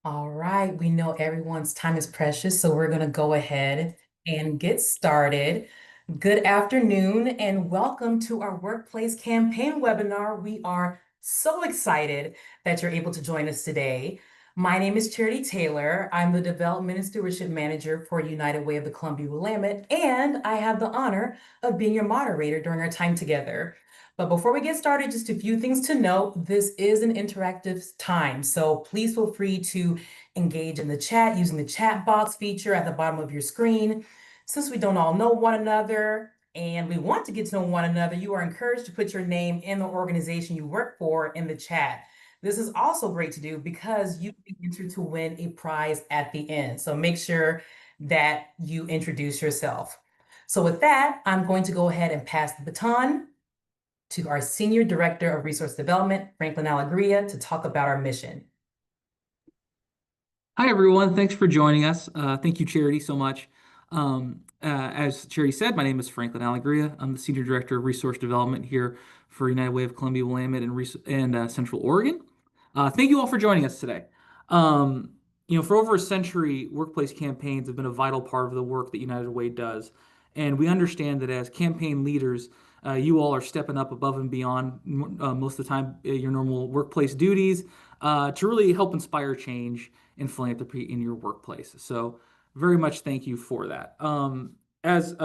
All right, we know everyone's time is precious, so we're going to go ahead and get started. Good afternoon, and welcome to our workplace campaign webinar. We are so excited that you're able to join us today. My name is Charity Taylor. I'm the Development and Stewardship Manager for United Way of the Columbia-Willamette, and I have the honor of being your moderator during our time together. But before we get started, just a few things to note. This is an interactive time, so please feel free to engage in the chat using the chat box feature at the bottom of your screen. Since we don't all know one another and we want to get to know one another, you are encouraged to put your name and the organization you work for in the chat. This is also great to do because you can enter to win a prize at the end. So make sure that you introduce yourself. So with that, I'm going to go ahead and pass the baton to our Senior Director of Resource Development, Franklin Alegria, to talk about our mission. Hi, everyone. Thanks for joining us. Thank you, Charity, so much. As Charity said, my name is Franklin Alegria. I'm the Senior Director of Resource Development here for United Way of Columbia-Willamette and Central Oregon. Thank you all for joining us today. For over a century, workplace campaigns have been a vital part of the work that United Way does. And we understand that as campaign leaders, you all are stepping up above and beyond most of the time your normal workplace duties to really help inspire change and philanthropy in your workplace. So very much thank you for that. As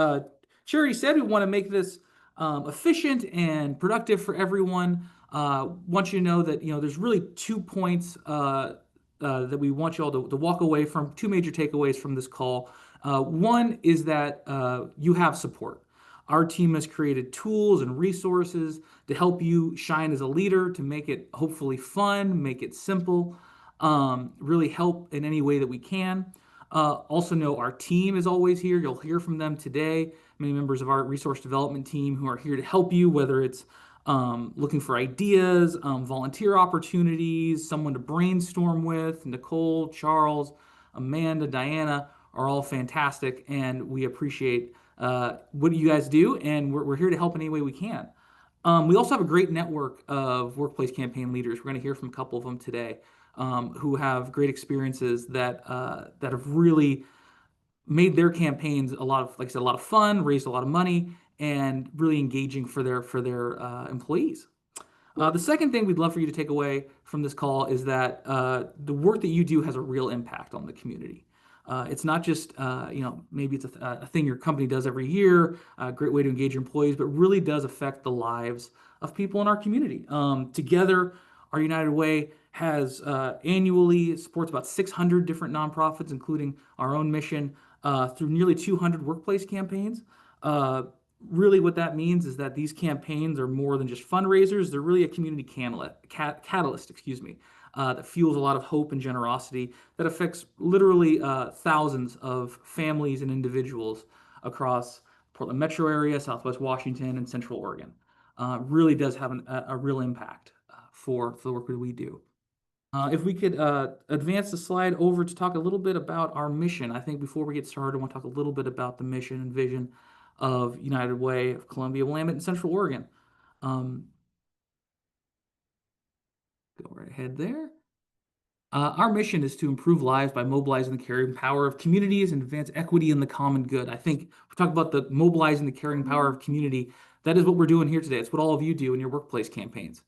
Charity said, we want to make this efficient and productive for everyone. Want you to know that there's really 2 points that we want you all to walk away from. Two major takeaways from this call. One is that you have support. Our team has created tools and resources to help you shine as a leader, to make it hopefully fun, make it simple, really help in any way that we can. Also know our team is always here. You'll hear from them today. Many members of our resource development team who are here to help you, whether it's looking for ideas, volunteer opportunities, someone to brainstorm with. Nicole, Charles, Amanda, Diana are all fantastic, and we appreciate what you guys do, and we're here to help in any way we can. We also have a great network of workplace campaign leaders. We're going to hear from a couple of them today who have great experiences that have really made their campaigns a lot of, like I said, a lot of fun, raised a lot of money, and really engaging for their employees. The second thing we'd love for you to take away from this call is that the work that you do has a real impact on the community. It's not just, maybe it's a thing your company does every year, a great way to engage your employees, but really does affect the lives of people in our community. Together, our United Way has annually supports about 600 different nonprofits, including our own mission, through nearly 200 workplace campaigns. Really what that means is that these campaigns are more than just fundraisers. They're really a community catalyst, that fuels a lot of hope and generosity that affects literally thousands of families and individuals across Portland metro area, Southwest Washington, and Central Oregon. Really does have a real impact for the work that we do. If we could advance the slide over to talk a little bit about our mission. I think before we get started, I want to talk a little bit about the mission and vision of United Way of Columbia-Willamette and Central Oregon. Go right ahead there. Our mission is to improve lives by mobilizing the caring power of communities and advance equity in the common good. I think we talk about the mobilizing the caring power of community. That is what we're doing here today. It's what all of you do in your workplace campaigns.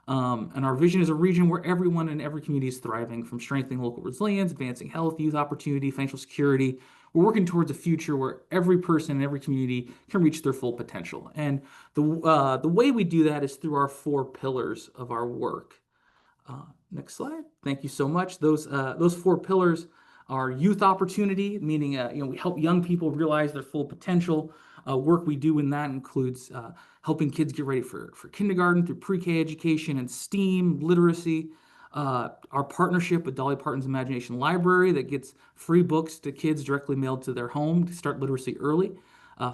And our vision is a region where everyone in every community is thriving, from strengthening local resilience, advancing health, youth opportunity, financial security. We're working towards a future where every person in every community can reach their full potential. And the way we do that is through our 4 pillars of our work. Next slide. Thank you so much. Those 4 pillars are youth opportunity, meaning we help young people realize their full potential. Work we do in that includes helping kids get ready for kindergarten through pre-K education and STEAM, literacy. Our partnership with Dolly Parton's Imagination Library that gets free books to kids directly mailed to their home to start literacy early.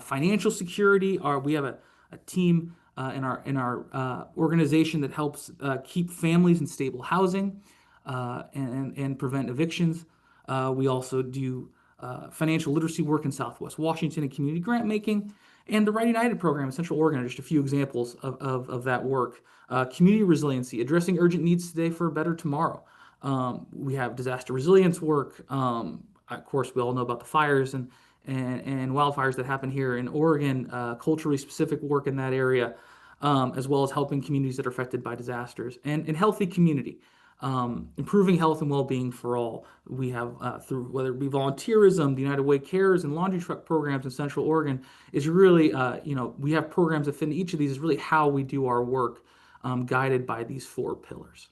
Financial security. We have a team in our organization that helps keep families in stable housing and prevent evictions. We also do financial literacy work in Southwest Washington and community grant making. And the Right United program in Central Oregon are just a few examples of that work. Community resiliency, addressing urgent needs today for a better tomorrow. We have disaster resilience work. Of course, we all know about the fires and wildfires that happen here in Oregon, culturally specific work in that area, as well as helping communities that are affected by disasters and healthy community. Improving health and well-being for all. We have through whether it be volunteerism, the United Way Cares, and laundry truck programs in Central Oregon is really, we have programs that fit in each of these is really how we do our work, guided by these four pillars.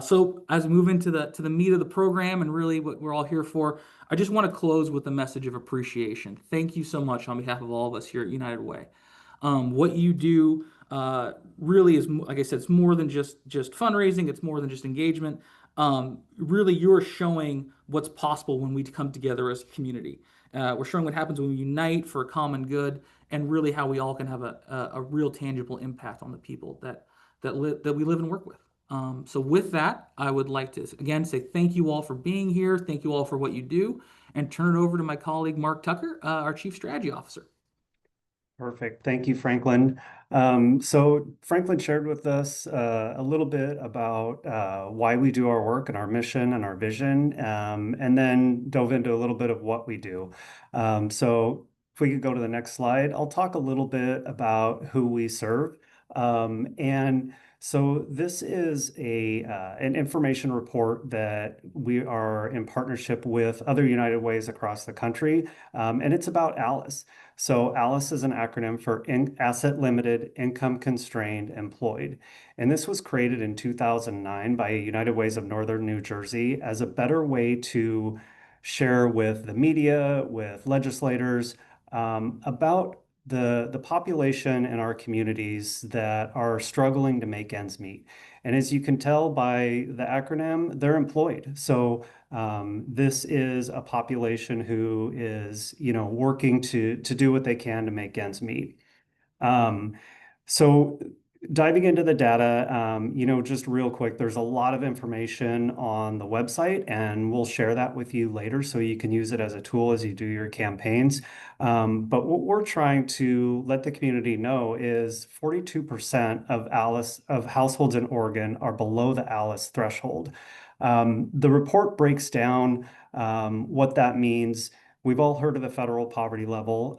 So as we move into the meat of the program and really what we're all here for, I just want to close with a message of appreciation. Thank you so much on behalf of all of us here at United Way. What you do really is, like I said, it's more than just fundraising. It's more than just engagement. Really, you're showing what's possible when we come together as a community. We're showing what happens when we unite for a common good, and really how we all can have a real tangible impact on the people that we live and work with. So with that, I would like to again say thank you all for being here. Thank you all for what you do, and turn it over to my colleague Mark Tucker, our Chief Strategy Officer. Perfect. Thank you, Franklin. So Franklin shared with us a little bit about why we do our work and our mission and our vision, and then dove into a little bit of what we do. So if we could go to the next slide, I'll talk a little bit about who we serve. And so this is an information report that we are in partnership with other United Ways across the country, and it's about ALICE. So ALICE is an acronym for Asset Limited, Income Constrained, Employed. And this was created in 2009 by United Ways of Northern New Jersey as a better way to share with the media, with legislators, about the population in our communities that are struggling to make ends meet. And as you can tell by the acronym, they're employed. So this is a population who is, working to do what they can to make ends meet. So diving into the data, just real quick, there's a lot of information on the website, and we'll share that with you later so you can use it as a tool as you do your campaigns. But what we're trying to let the community know is 42% of households in Oregon are below the ALICE threshold. The report breaks down what that means. We've all heard of the federal poverty level.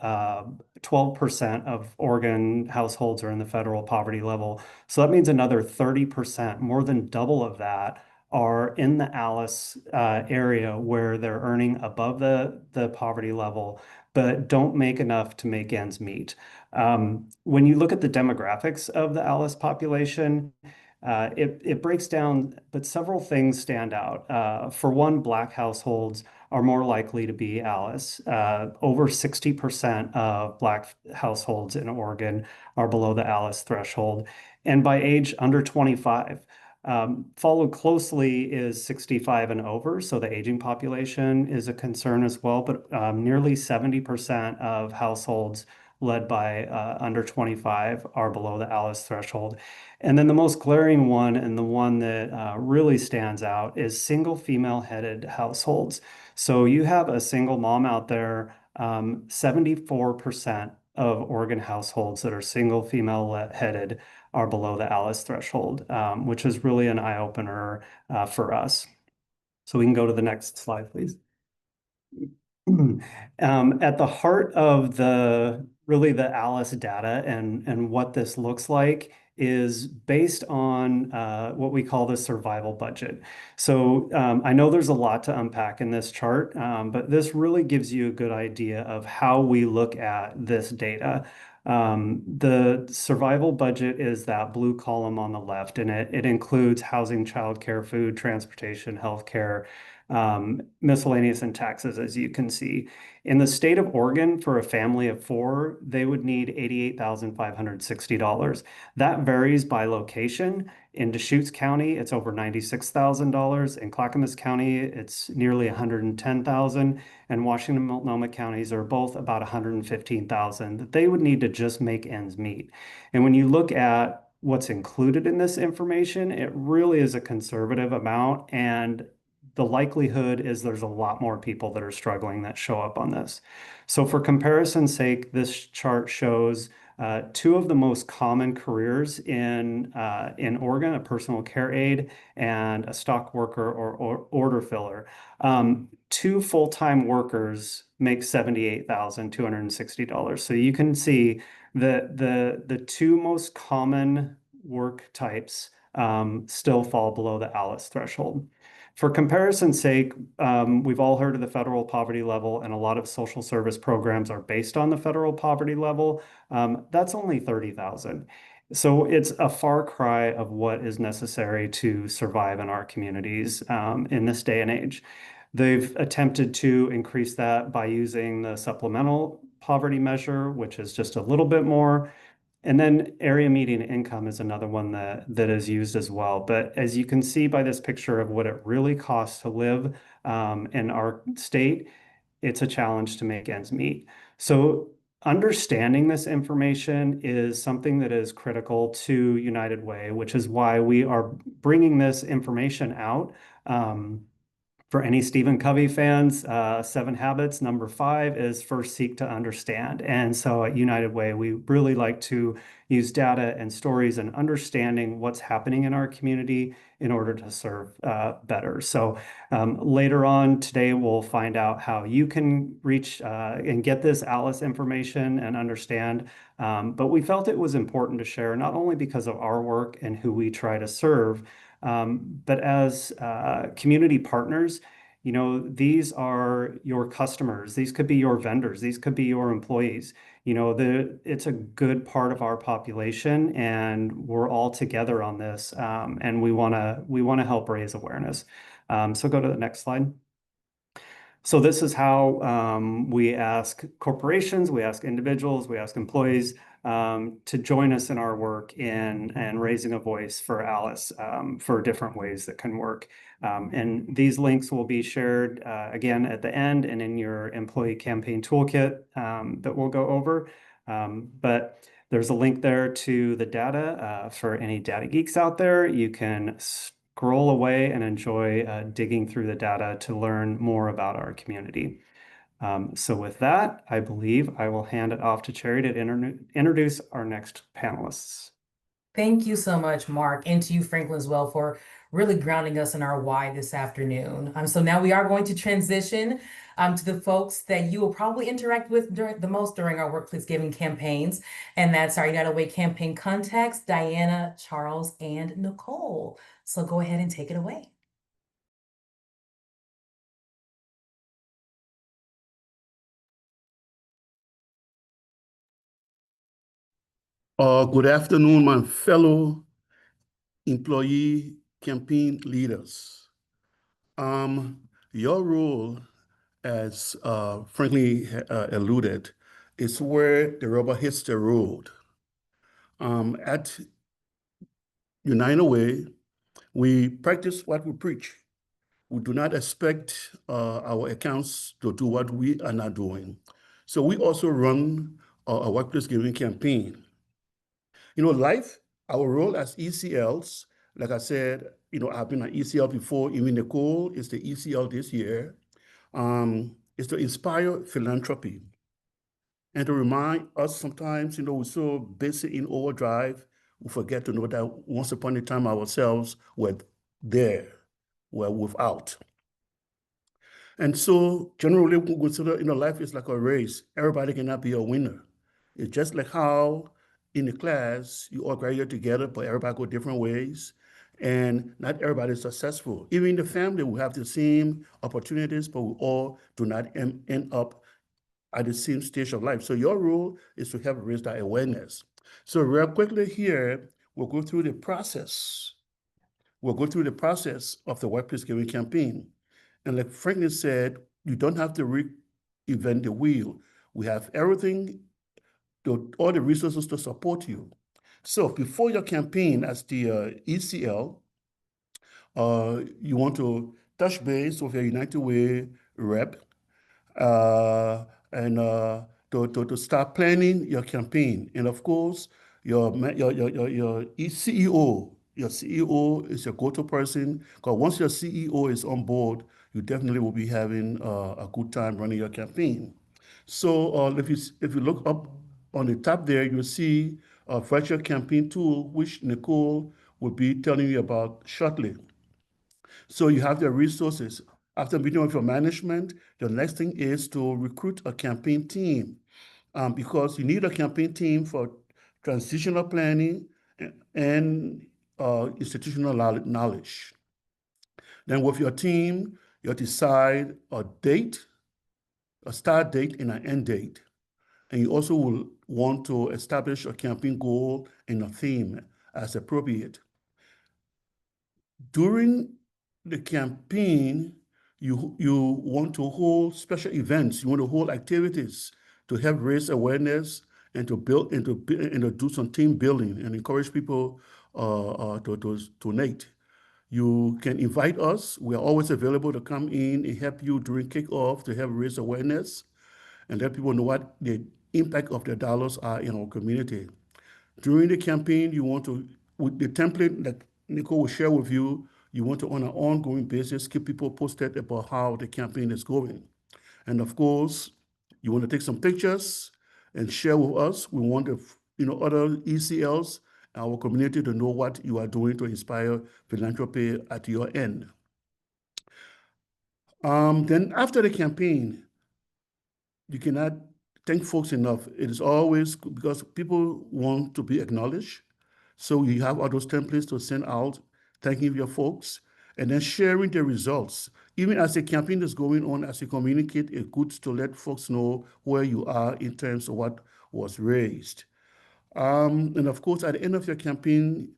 12% of Oregon households are in the federal poverty level. So that means another 30%, more than double of that, are in the ALICE area where they're earning above the poverty level, but don't make enough to make ends meet. When you look at the demographics of the ALICE population, it breaks down, but several things stand out. For one, Black households are more likely to be ALICE. Over 60% of Black households in Oregon are below the ALICE threshold. And by age, under 25. Followed closely is 65 and over, so the aging population is a concern as well, but nearly 70% of households led by under 25 are below the ALICE threshold. And then the most glaring one, and the one that really stands out, is single female-headed households. So you have a single mom out there, 74% of Oregon households that are single female-headed are below the ALICE threshold, which is really an eye-opener for us. So we can go to the next slide, please. At the heart of the ALICE data and what this looks like is based on what we call the survival budget. So I know there's a lot to unpack in this chart, but this really gives you a good idea of how we look at this data. The survival budget is that blue column on the left, and it includes housing, childcare, food, transportation, healthcare, miscellaneous, and taxes, as you can see. In the state of Oregon, for a family of four, they would need $88,560. That varies by location. In Deschutes County, it's over $96,000. In Clackamas County, it's nearly $110,000. And Washington and Multnomah counties are both about $115,000 that they would need to just make ends meet. And when you look at what's included in this information, it really is a conservative amount, and the likelihood is there's a lot more people that are struggling that show up on this. So for comparison's sake, this chart shows Two of the most common careers in Oregon, a personal care aide and a stock worker or order filler. Two full-time workers make $78,260. So you can see the two most common work types still fall below the ALICE threshold. For comparison's sake, we've all heard of the federal poverty level, and a lot of social service programs are based on the federal poverty level. That's only 30,000. So it's a far cry of what is necessary to survive in our communities in this day and age. They've attempted to increase that by using the supplemental poverty measure, which is just a little bit more. And then area median income is another one that is used as well. But as you can see by this picture of what it really costs to live in our state, it's a challenge to make ends meet. So understanding this information is something that is critical to United Way, which is why we are bringing this information out. For any Stephen Covey fans, 7 Habits, number 5 is first seek to understand. And so at United Way, we really like to use data and stories and understanding what's happening in our community in order to serve better. So later on today, we'll find out how you can reach and get this ALICE information and understand. But we felt it was important to share, not only because of our work and who we try to serve, but as community partners, you know, these are your customers. These could be your vendors. These could be your employees. You know, it's a good part of our population, and we're all together on this, and we wanna help raise awareness. So go to the next slide. So this is how we ask corporations, we ask individuals, we ask employees to join us in our work in raising a voice for ALICE for different ways that can work. And these links will be shared again at the end and in your employee campaign toolkit that we'll go over. But there's a link there to the data for any data geeks out there. You can scroll away and enjoy digging through the data to learn more about our community. So with that, I believe I will hand it off to Cherry to introduce our next panelists. Thank you so much, Mark, and to you, Franklin, as well, for really grounding us in our why this afternoon. So now we are going to transition to the folks that you will probably interact with the most during our workplace giving campaigns, and that's our United Way campaign contacts, Diana, Charles, and Nicole. So go ahead and take it away. Good afternoon, my fellow employee campaign leaders. Your role, as Franklin alluded, is where the rubber hits the road. At United Way, we practice what we preach. We do not expect our accounts to do what we are not doing. So we also run a workplace giving campaign. You know, our role as ECLs, like I said, you know, I've been an ECL before, even Nicole is the ECL this year, is to inspire philanthropy and to remind us sometimes, you know, we're so busy in overdrive, we forget to know that once upon a time ourselves were there, were without. And so generally we consider, you know, life is like a race. Everybody cannot be a winner. It's just like how in the class, you all graduate together, but everybody go different ways. And not everybody is successful. Even in the family, we have the same opportunities, but we all do not end up at the same stage of life. So your role is to help raise that awareness. So real quickly here, we'll go through the process. We'll go through the process of the workplace giving campaign. And like Franklin said, you don't have to reinvent the wheel. We have everything, all the resources to support you. So before your campaign as the ECL, you want to touch base with your United Way rep and to start planning your campaign. And of course, your CEO, your CEO is your go-to person, because once your CEO is on board, you definitely will be having a good time running your campaign. So if you look up on the top there, you'll see a virtual campaign tool, which Nicole will be telling you about shortly. So you have the resources. After meeting with your management, the next thing is to recruit a campaign team, because you need a campaign team for transitional planning and institutional knowledge. Then with your team, you decide a date, a start date, and an end date. And you also will want to establish a campaign goal and a theme as appropriate. During the campaign, you want to hold special events, you want to hold activities to help raise awareness and to build and to do some team building and encourage people to donate. You can invite us. We are always available to come in and help you during kickoff to help raise awareness and let people know what the impact of their dollars are in our community. During the campaign, you want to, with the template that Nicole will share with you, you want to, on an ongoing basis, keep people posted about how the campaign is going. And of course, you want to take some pictures and share with us. We want the, other ECLs, our community, to know what you are doing to inspire philanthropy at your end. Then after the campaign, you cannot thank folks enough. It is always because people want to be acknowledged. So you have all those templates to send out, thanking your folks, and then sharing the results. Even as the campaign is going on, as you communicate, it's good to let folks know where you are in terms of what was raised. And of course, at the end of your campaign,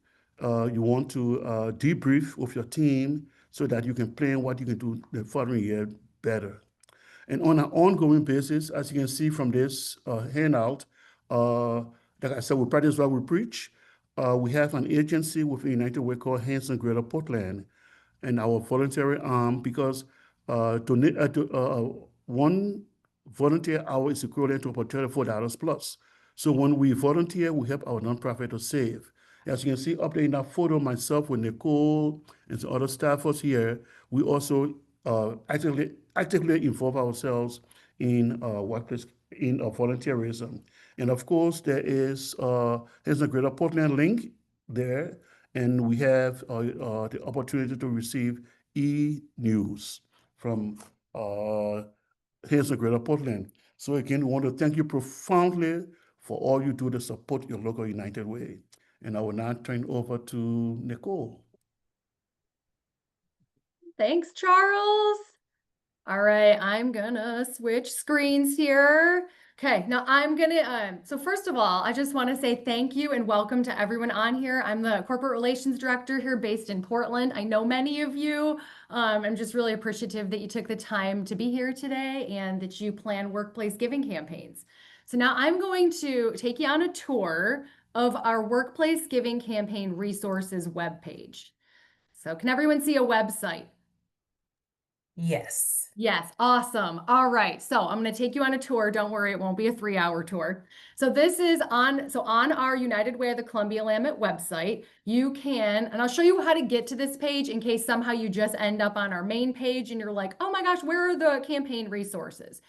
you want to debrief with your team so that you can plan what you can do the following year better. And on an ongoing basis, as you can see from this handout, like I said, we practice what we preach. We have an agency with United Way called Hands on Greater Portland, and our voluntary arm, because one volunteer hour is equivalent to about $34 plus. So when we volunteer, we help our nonprofit to save. As you can see up there in that photo, myself with Nicole and some other staffers here, we also actively involve ourselves in workplace, in volunteerism. And of course, there is here's a Greater Portland link there, and we have the opportunity to receive e-news from here's a Greater Portland. So again, we want to thank you profoundly for all you do to support your local United Way. And I will now turn over to Nicole. Thanks, Charles. All right, I'm gonna switch screens here. Okay, now I'm gonna, so first of all, I just wanna say thank you and welcome to everyone on here. I'm the Corporate Relations Director here based in Portland. I know many of you. I'm just really appreciative that you took the time to be here today and that you plan workplace giving campaigns. So now I'm going to take you on a tour of our workplace giving campaign resources webpage. So can everyone see a website? Yes. Yes, awesome. All right, so I'm going to take you on a tour. Don't worry, it won't be a 3-hour tour. So this is on our United Way of the Columbia-Willamette website, you can, and I'll show you how to get to this page in case somehow you just end up on our main page and you're like, oh my gosh, where are the campaign resources?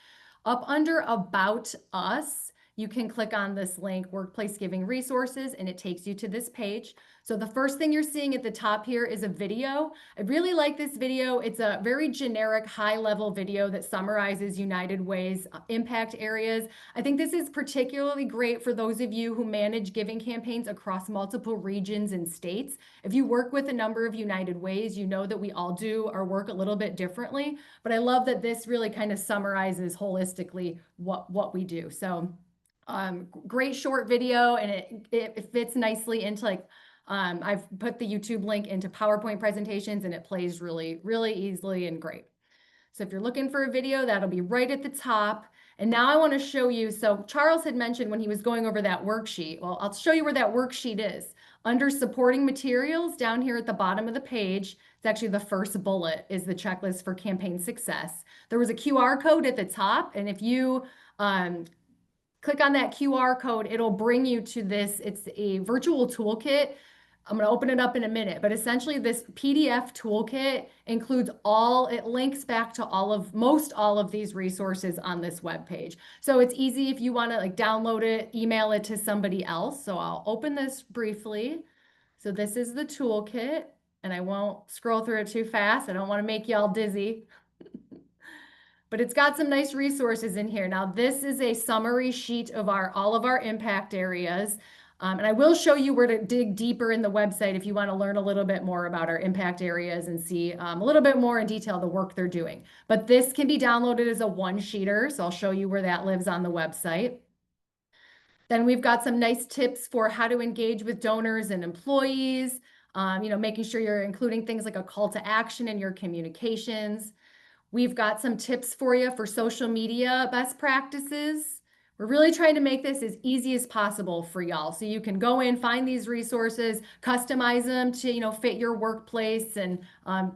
Up under About Us, you can click on this link, Workplace Giving Resources, and it takes you to this page. So the first thing you're seeing at the top here is a video. I really like this video. It's a very generic, high-level video that summarizes United Way's impact areas. I think this is particularly great for those of you who manage giving campaigns across multiple regions and states. If you work with a number of United Ways, you know that we all do our work a little bit differently, but I love that this really kind of summarizes holistically what we do. So great short video, and it fits nicely into like, I've put the YouTube link into PowerPoint presentations and it plays really, really easily and great. So if you're looking for a video, that'll be right at the top. And now I want to show you, so Charles had mentioned when he was going over that worksheet. Well, I'll show you where that worksheet is. Under supporting materials down here at the bottom of the page, it's actually the first bullet is the checklist for campaign success. There was a QR code at the top, and if you click on that QR code, it'll bring you to this. It's a virtual toolkit I'm going to open it up in a minute, but essentially this PDF toolkit includes it links back to most all of these resources on this web page. So it's easy if you want to like download it, email it to somebody else. So I'll open this briefly. So this is the toolkit, and I won't scroll through it too fast. I don't want to make y'all dizzy. But it's got some nice resources in here. Now, this is a summary sheet of all of our impact areas. And I will show you where to dig deeper in the website if you want to learn a little bit more about our impact areas and see a little bit more in detail the work they're doing. But this can be downloaded as a one-sheeter, so I'll show you where that lives on the website. Then we've got some nice tips for how to engage with donors and employees, making sure you're including things like a call to action in your communications. We've got some tips for you for social media best practices. We're really trying to make this as easy as possible for y'all. So you can go in, find these resources, customize them to, fit your workplace and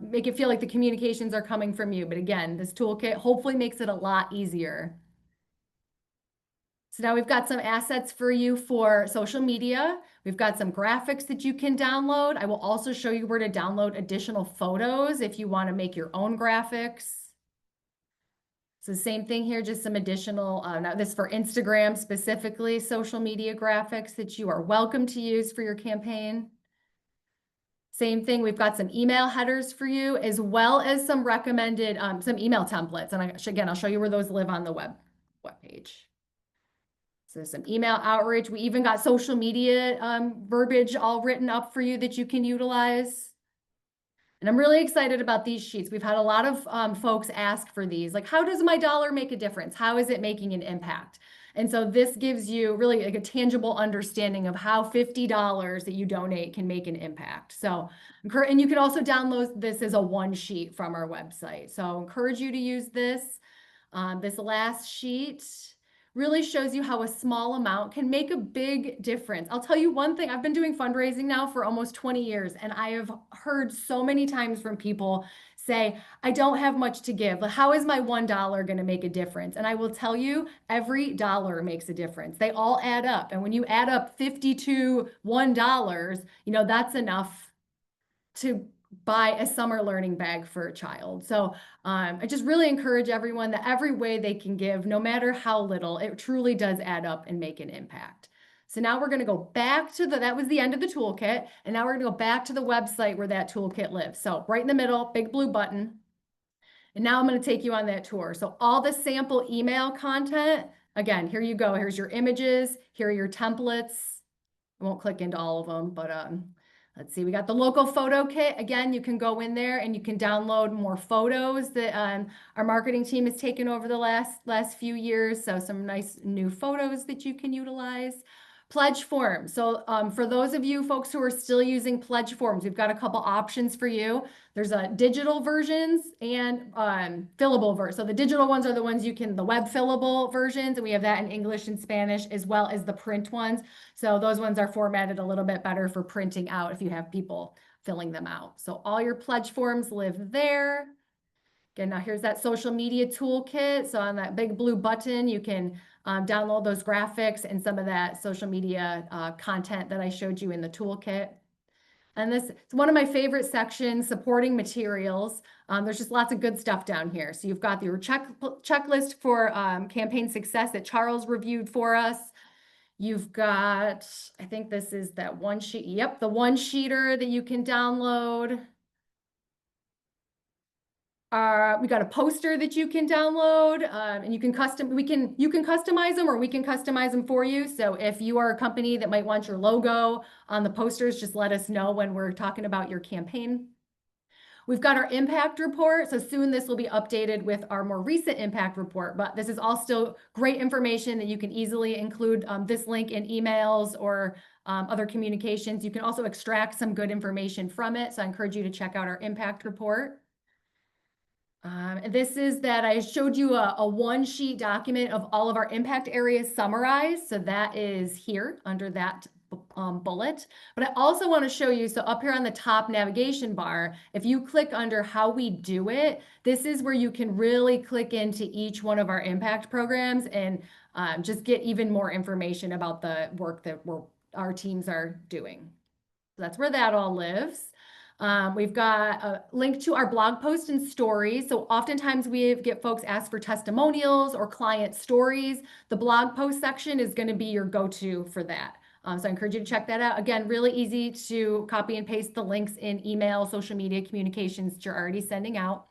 make it feel like the communications are coming from you. But again, this toolkit hopefully makes it a lot easier. So now we've got some assets for you for social media. We've got some graphics that you can download. I will also show you where to download additional photos if you want to make your own graphics. So same thing here, just some additional, now this for Instagram specifically, social media graphics that you are welcome to use for your campaign. Same thing, we've got some email headers for you, as well as some recommended, some email templates. And again, I'll show you where those live on the web page. So some email outreach. We even got social media verbiage all written up for you that you can utilize. And I'm really excited about these sheets. We've had a lot of folks ask for these, like, how does my dollar make a difference? How is it making an impact? And so this gives you really like a tangible understanding of how $50 that you donate can make an impact. So, and you can also download this as a one sheet from our website. So I encourage you to use this. This last sheet really shows you how a small amount can make a big difference. I'll tell you one thing, I've been doing fundraising now for almost 20 years, and I have heard so many times from people say, I don't have much to give. How is my $1 going to make a difference? And I will tell you, every dollar makes a difference. They all add up. And when you add up 52 $1, that's enough to buy a summer learning bag for a child. So I just really encourage everyone that every way they can give, no matter how little, it truly does add up and make an impact. So now we're going to go back to that was the end of the toolkit. And now we're going to go back to the website where that toolkit lives. So right in the middle, big blue button. And now I'm going to take you on that tour. So all the sample email content, again, here you go. Here's your images. Here are your templates. I won't click into all of them, but let's see, we got the local photo kit. Again, you can go in there and you can download more photos that our marketing team has taken over the last few years. So some nice new photos that you can utilize. Pledge forms. So for those of you folks who are still using pledge forms, we've got a couple options for you. There's digital versions and fillable versions. So the digital ones are the ones the web fillable versions, and we have that in English and Spanish, as well as the print ones. So those ones are formatted a little bit better for printing out if you have people filling them out. So all your pledge forms live there. Again, now here's that social media toolkit. So on that big blue button, you can download those graphics and some of that social media content that I showed you in the toolkit. And this is one of my favorite sections, supporting materials. There's just lots of good stuff down here. So you've got your checklist for campaign success that Charles reviewed for us. You've got, I think this is that one sheet. Yep, the one sheeter that you can download. We got a poster that you can download, and you can customize them, or we can customize them for you. So if you are a company that might want your logo on the posters, just let us know when we're talking about your campaign. We've got our impact report. So soon this will be updated with our more recent impact report, but this is all still great information that you can easily include this link in emails or other communications. You can also extract some good information from it. So I encourage you to check out our impact report. This is that I showed you a one-sheet document of all of our impact areas summarized. So that is here under that bullet. But I also want to show you, so up here on the top navigation bar, if you click under how we do it, this is where you can really click into each one of our impact programs and just get even more information about the work that our teams are doing. That's where that all lives. We've got a link to our blog post and stories. So oftentimes we get folks ask for testimonials or client stories. The blog post section is going to be your go-to for that. So I encourage you to check that out. Again, really easy to copy and paste the links in email, social media communications that you're already sending out.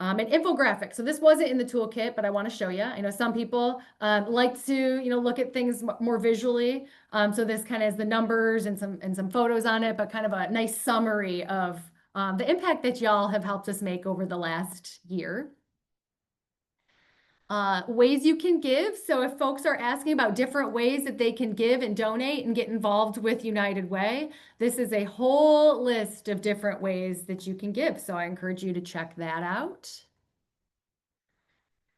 An infographic. So this wasn't in the toolkit, but I want to show you. I know some people like to, look at things more visually. So this kind of has the numbers and some photos on it, but kind of a nice summary of the impact that y'all have helped us make over the last year. Ways you can give. So if folks are asking about different ways that they can give and donate and get involved with United Way, this is a whole list of different ways that you can give. So I encourage you to check that out.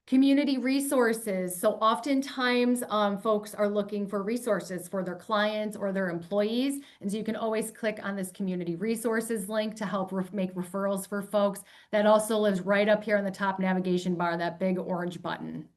Community resources. So oftentimes folks are looking for resources for their clients or their employees. And so you can always click on this community resources link to help make referrals for folks. That also lives right up here on the top navigation bar, that big orange button.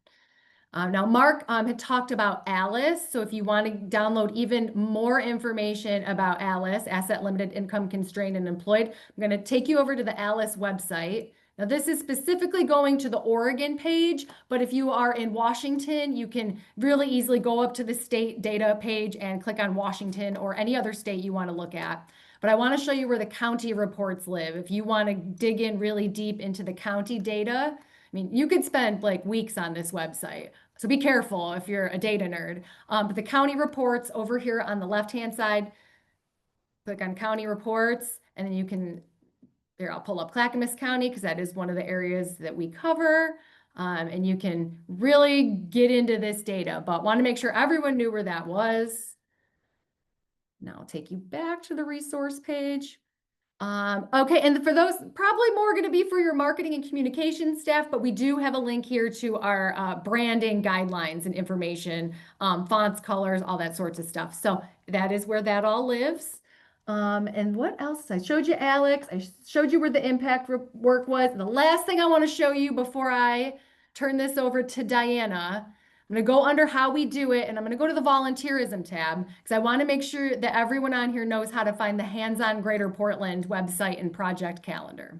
Now, Mark had talked about ALICE. So if you want to download even more information about ALICE, Asset Limited Income Constrained and Employed, I'm going to take you over to the ALICE website. Now, this is specifically going to the Oregon page, but if you are in Washington, you can really easily go up to the state data page and click on Washington or any other state you want to look at. But I want to show you where the county reports live. If you want to dig in really deep into the county data, I mean, you could spend like weeks on this website. So be careful if you're a data nerd. But the county reports over here on the left-hand side, click on county reports, and then you can, here, I'll pull up Clackamas County because that is one of the areas that we cover. And you can really get into this data, but want to make sure everyone knew where that was. Now I'll take you back to the resource page. Okay, and for those, probably more going to be for your marketing and communication staff, but we do have a link here to our branding guidelines and information, fonts, colors, all that sorts of stuff. So that is where that all lives. And what else? I showed you Alex. I showed you where the impact work was. The last thing I want to show you before I turn this over to Diana, I'm going to go under how we do it, and I'm going to go to the volunteerism tab because I want to make sure that everyone on here knows how to find the Hands-On Greater Portland website and project calendar.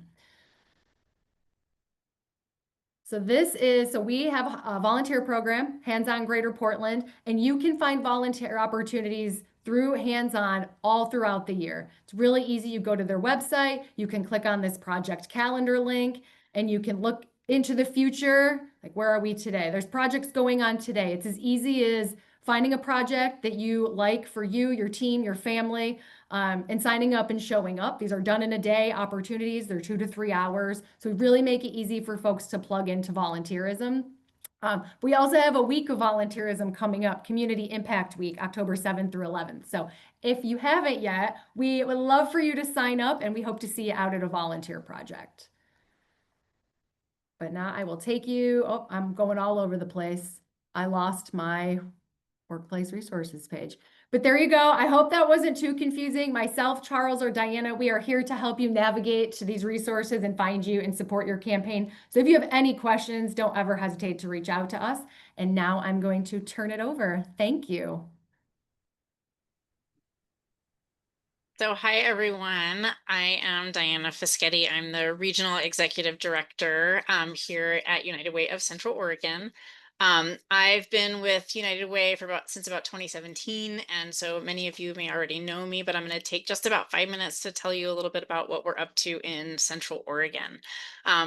So we have a volunteer program, Hands-On Greater Portland, and you can find volunteer opportunities through Hands-On all throughout the year. It's really easy. You go to their website, you can click on this project calendar link, and you can look into the future, like where are we today? There's projects going on today. It's as easy as finding a project that you like for you, your team, your family, and signing up and showing up. These are done in a day opportunities. They're 2 to 3 hours. So we really make it easy for folks to plug into volunteerism. We also have a week of volunteerism coming up, Community Impact Week, October 7th through 11th. So if you haven't yet, we would love for you to sign up, and we hope to see you out at a volunteer project. But now I will take you, oh, I'm going all over the place. I lost my workplace resources page. But there you go. I hope that wasn't too confusing. Myself, Charles, or Diana, we are here to help you navigate to these resources and find you and support your campaign. So if you have any questions, don't ever hesitate to reach out to us. And now I'm going to turn it over. Thank you. So hi, everyone. I am Diana Fischetti. I'm the Regional Executive Director here at United Way of Central Oregon. I've been with United Way since about 2017, and so many of you may already know me, but I'm going to take just about 5 minutes to tell you a little bit about what we're up to in Central Oregon.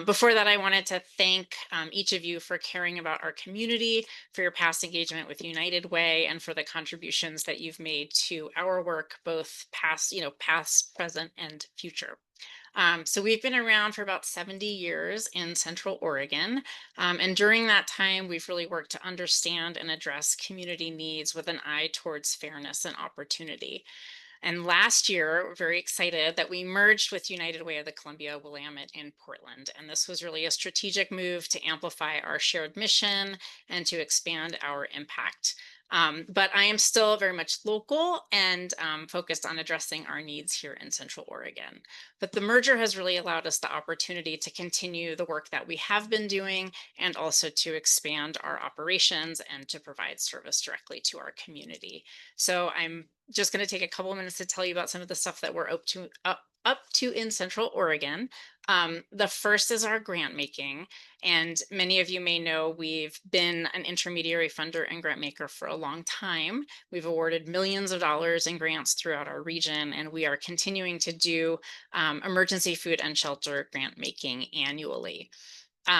Before that, I wanted to thank each of you for caring about our community, for your past engagement with United Way, and for the contributions that you've made to our work, both past, present, and future. So we've been around for about 70 years in Central Oregon. And during that time, we've really worked to understand and address community needs with an eye towards fairness and opportunity. And last year, we're very excited that we merged with United Way of the Columbia-Willamette in Portland. And this was really a strategic move to amplify our shared mission and to expand our impact. But I am still very much local and focused on addressing our needs here in Central Oregon. But the merger has really allowed us the opportunity to continue the work that we have been doing and also to expand our operations and to provide service directly to our community. So I'm just going to take a couple of minutes to tell you about some of the stuff that we're up to in Central Oregon. The first is our grant making. And many of you may know we've been an intermediary funder and grant maker for a long time. We've awarded millions of dollars in grants throughout our region, and we are continuing to do emergency food and shelter grant making annually.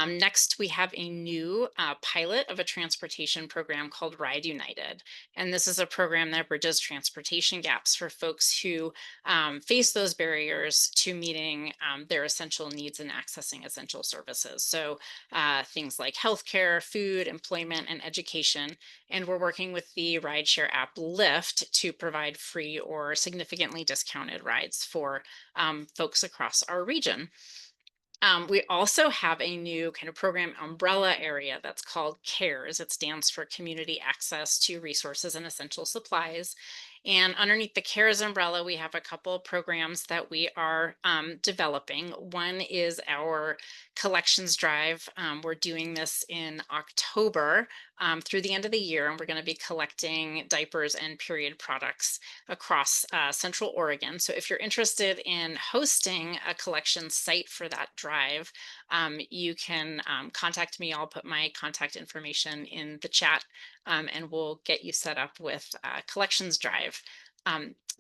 Next, we have a new pilot of a transportation program called Ride United. And this is a program that bridges transportation gaps for folks who face those barriers to meeting their essential needs and accessing essential services. So things like healthcare, food, employment, and education. And we're working with the rideshare app Lyft to provide free or significantly discounted rides for folks across our region. We also have a new kind of program umbrella area that's called CARES. It stands for Community Access to Resources and Essential Supplies. And underneath the CARES umbrella, we have a couple of programs that we are developing. One is our collections drive. We're doing this in October through the end of the year, and we're going to be collecting diapers and period products across Central Oregon. So if you're interested in hosting a collection site for that drive, you can contact me. I'll put my contact information in the chat, and we'll get you set up with collections drive.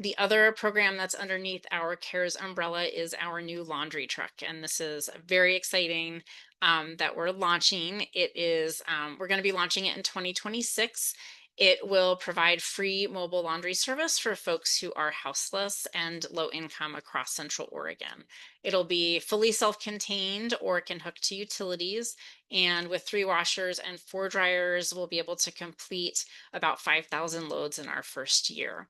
The other program that's underneath our CARES umbrella is our new laundry truck. And this is very exciting that we're launching. It is, we're going to be launching it in 2026. It will provide free mobile laundry service for folks who are houseless and low income across Central Oregon. It'll be fully self-contained or can hook to utilities. And with 3 washers and 4 dryers, we'll be able to complete about 5,000 loads in our first year.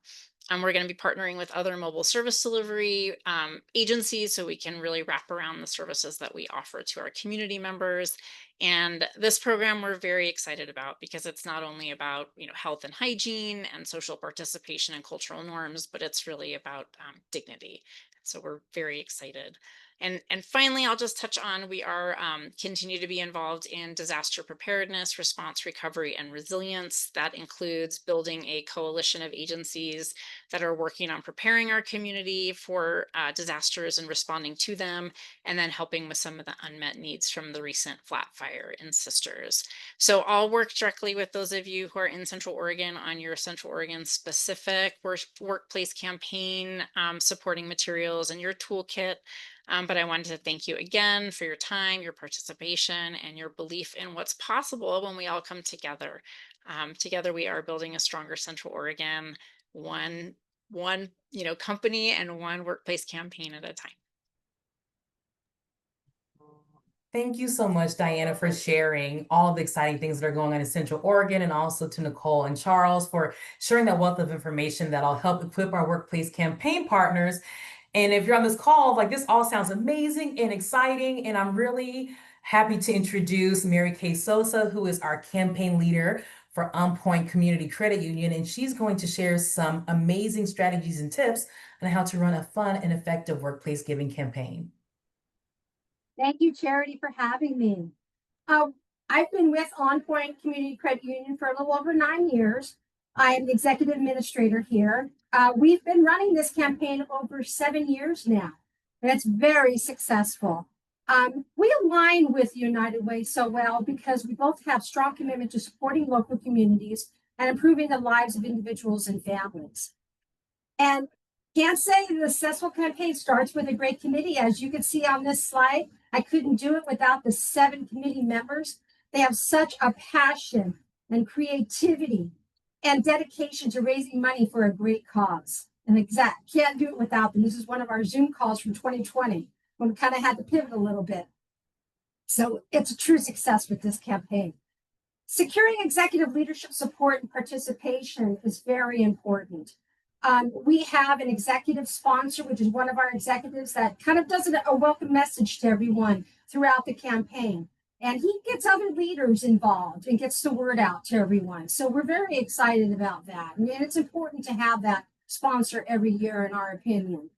We're going to be partnering with other mobile service delivery agencies so we can really wrap around the services that we offer to our community members. And this program we're very excited about because it's not only about health and hygiene and social participation and cultural norms, but it's really about dignity. So we're very excited. And finally, I'll just touch on, we are continue to be involved in disaster preparedness, response, recovery, and resilience. That includes building a coalition of agencies that are working on preparing our community for disasters and responding to them, and then helping with some of the unmet needs from the recent flat fire in Sisters. So I'll work directly with those of you who are in Central Oregon on your Central Oregon specific workplace campaign supporting materials and your toolkit. But I wanted to thank you again for your time, your participation, and your belief in what's possible when we all come together. Together, we are building a stronger Central Oregon, one company and one workplace campaign at a time. Thank you so much, Diana, for sharing all the exciting things that are going on in Central Oregon, and also to Nicole and Charles for sharing that wealth of information that'll help equip our workplace campaign partners. And if you're on this call, like, this all sounds amazing and exciting, and I'm really happy to introduce Mary Kay Sosa, who is our campaign leader for OnPoint Community Credit Union, and she's going to share some amazing strategies and tips on how to run a fun and effective workplace giving campaign. Thank you, Charity, for having me. I've been with OnPoint Community Credit Union for a little over 9 years. I am the executive administrator here. We've been running this campaign over 7 years now, and it's very successful. We align with United Way so well because we both have strong commitment to supporting local communities and improving the lives of individuals and families. And can't say the successful campaign starts with a great committee. As you can see on this slide, I couldn't do it without the 7 committee members. They have such a passion and creativity and dedication to raising money for a great cause. And can't do it without them. This is one of our Zoom calls from 2020 when we kind of had to pivot a little bit. So it's a true success with this campaign. Securing executive leadership support and participation is very important. We have an executive sponsor, which is one of our executives that kind of does a welcome message to everyone throughout the campaign. And he gets other leaders involved and gets the word out to everyone. So we're very excited about that. And it's important to have that sponsor every year, in our opinion.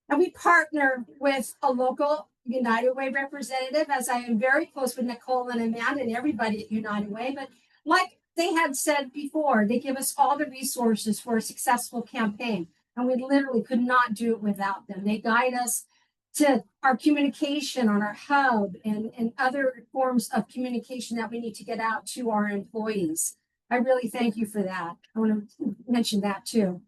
And we partner with a local United Way representative, as I am very close with Nicole and Amanda and everybody at United Way. But like they had said before, they give us all the resources for a successful campaign. And we literally could not do it without them. They guide us to our communication on our hub and other forms of communication that we need to get out to our employees. I really thank you for that. I want to mention that too.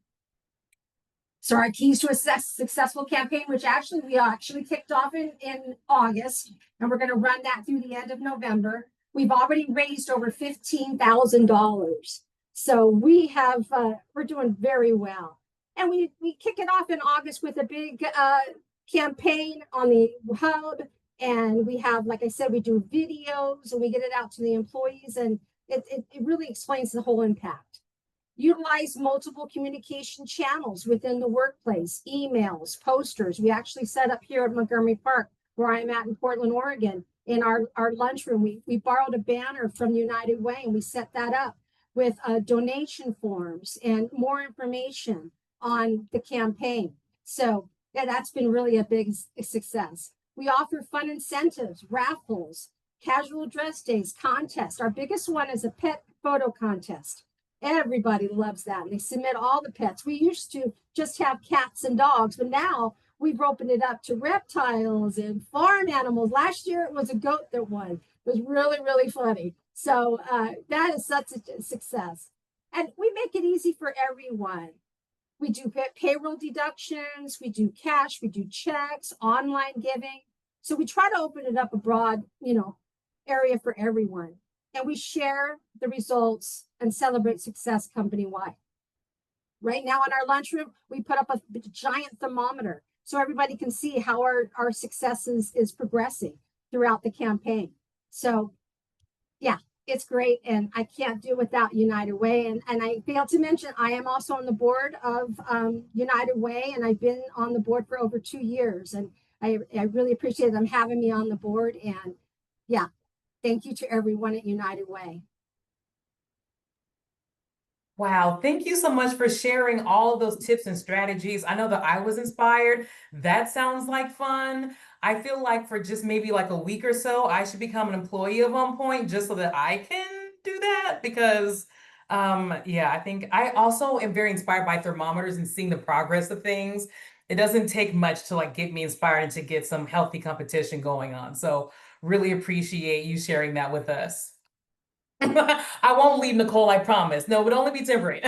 So our keys to a successful campaign, which we actually kicked off in August, and we're going to run that through the end of November. We've already raised over $15,000. So we're doing very well. And we kick it off in August with a big campaign on the hub. And we have, like I said, we do videos and we get it out to the employees, and it really explains the whole impact. Utilize multiple communication channels within the workplace, emails, posters. We actually set up here at Montgomery Park, where I'm at in Portland, Oregon, in our lunchroom. We borrowed a banner from United Way and we set that up with donation forms and more information on the campaign. So yeah, that's been really a big success. We offer fun incentives, raffles, casual dress days, contests. Our biggest one is a pet photo contest. Everybody loves that. They submit all the pets. We used to just have cats and dogs, but now we've opened it up to reptiles and farm animals. Last year it was a goat that won. It was really, really funny. So that is such a success. And we make it easy for everyone. We do payroll deductions, we do cash, we do checks, online giving. So we try to open it up a broad, area for everyone. And we share the results and celebrate success company-wide. Right now in our lunchroom, we put up a giant thermometer so everybody can see how our success is progressing throughout the campaign. So yeah, it's great. And I can't do without United Way. And I failed to mention, I am also on the board of United Way, and I've been on the board for over 2 years. And I really appreciate them having me on the board. And yeah, thank you to everyone at United Way. Wow, thank you so much for sharing all of those tips and strategies. I know that I was inspired. That sounds like fun. I feel like for just maybe like a week or so, I should become an employee of OnPoint just so that I can do that because yeah, I think I also am very inspired by thermometers and seeing the progress of things. It doesn't take much to like get me inspired and to get some healthy competition going on. So really appreciate you sharing that with us. I won't leave, Nicole, I promise. No, it would only be temporary.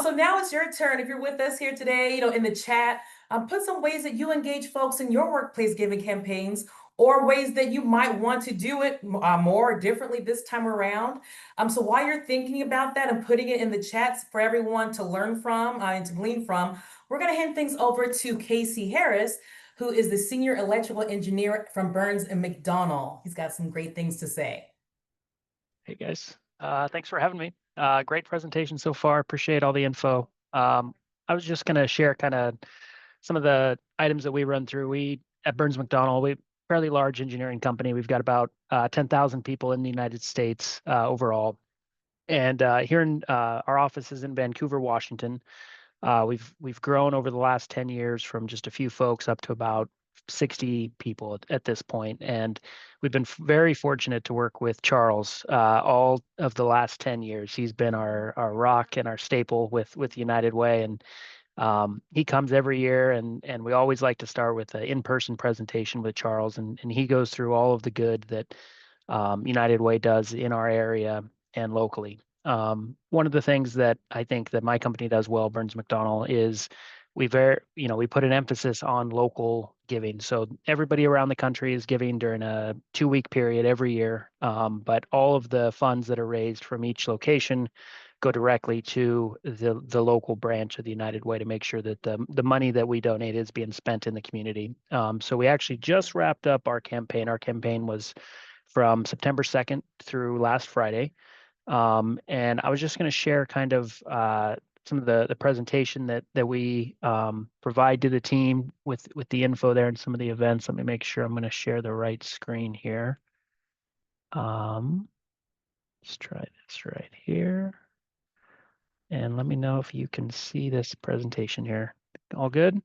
So now it's your turn. If you're with us here today, in the chat, put some ways that you engage folks in your workplace giving campaigns or ways that you might want to do it more differently this time around. So while you're thinking about that and putting it in the chats for everyone to learn from and to glean from, we're going to hand things over to Casey Harris, who is the Senior Electrical Engineer from Burns and McDonnell. He's got some great things to say. Hey guys, thanks for having me. Great presentation so far. Appreciate all the info. I was just going to share kind of some of the items that we run through. We at Burns McDonnell, we fairly large engineering company. We've got about 10,000 people in the United States overall. And here in our office is in Vancouver, Washington. We've grown over the last 10 years from just a few folks up to about 60 people at this point. And we've been very fortunate to work with Charles all of the last 10 years. He's been our rock and our staple with United Way. And he comes every year, and we always like to start with an in-person presentation with Charles. And he goes through all of the good that United Way does in our area and locally. One of the things that I think that my company does well, Burns McDonnell, is we put an emphasis on local giving. So everybody around the country is giving during a 2-week period every year. But all of the funds that are raised from each location go directly to the local branch of the United Way to make sure that the money that we donate is being spent in the community. So we actually just wrapped up our campaign. Our campaign was from September 2nd through last Friday. And I was just going to share kind of some of the presentation that we provide to the team with the info there and some of the events. Let me make sure I'm going to share the right screen here. Let's try this right here. And let me know if you can see this presentation here. All good?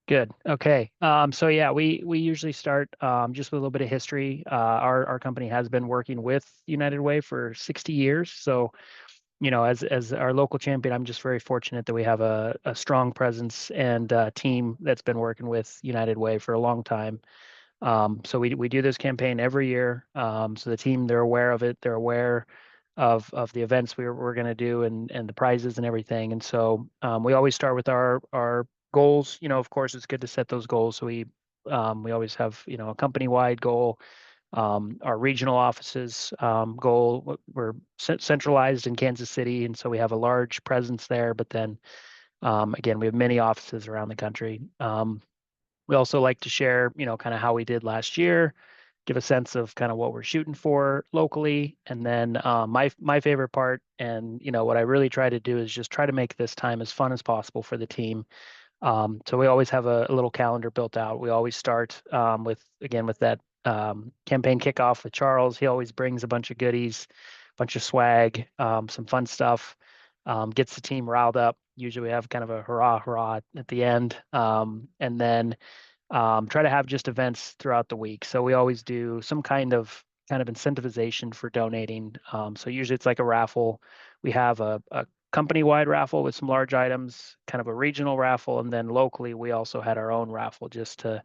Good. Okay. So yeah, we usually start just with a little bit of history. Our company has been working with United Way for 60 years. So, you know, as our local champion, I'm just very fortunate that we have a strong presence and team that's been working with United Way for a long time. So we do this campaign every year. So the team, they're aware of it. They're aware of the events we're going to do and the prizes and everything. And so we always start with our goals. You know, of course, it's good to set those goals. So we always have, you know, a company-wide goal. Our regional offices goal. We're centralized in Kansas City, and so we have a large presence there. But then again, we have many offices around the country. We also like to share, you know, kind of how we did last year, give a sense of kind of what we're shooting for locally, and then my favorite part, and you know, what I really try to do is just try to make this time as fun as possible for the team. So we always have a little calendar built out. We always start with that campaign kickoff with Charles. He always brings a bunch of goodies, bunch of swag, some fun stuff, gets the team riled up. Usually we have kind of a hurrah, hurrah at the end. And then try to have just events throughout the week. So we always do some kind of incentivization for donating. So usually it's like a raffle. We have a company-wide raffle with some large items, kind of a regional raffle, and then locally we also had our own raffle just to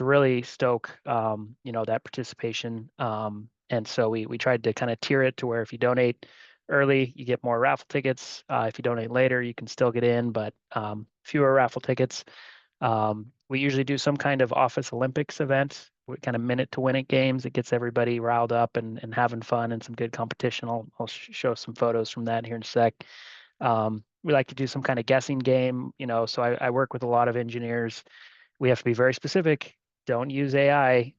really stoke you know, that participation. And so we tried to kind of tier it to where if you donate early, you get more raffle tickets. If you donate later, you can still get in, but fewer raffle tickets. We usually do some kind of office Olympics event, kind of minute to win it games. It gets everybody riled up and having fun and some good competition. I'll show some photos from that here in a sec. We like to do some kind of guessing game, you know, so I work with a lot of engineers. We have to be very specific. Don't use AI.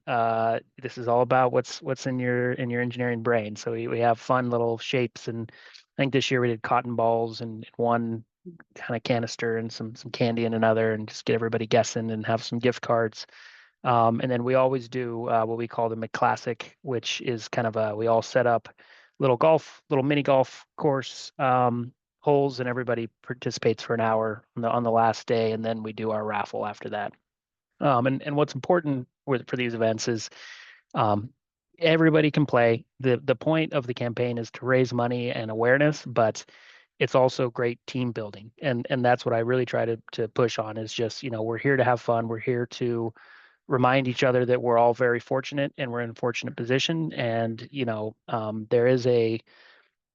This is all about what's in your engineering brain. So we have fun little shapes, and I think this year we did cotton balls and one kind of canister and some candy in another, and just get everybody guessing and have some gift cards. And then we always do what we call the McClassic, which is kind of we all set up little mini golf course holes, and everybody participates for an hour on the last day, and then we do our raffle after that. And what's important for these events is everybody can play. The point of the campaign is to raise money and awareness, but it's also great team building. And that's what I really try to push on is just, you know, we're here to have fun. We're here to remind each other that we're all very fortunate and we're in a fortunate position. And, you know, there is a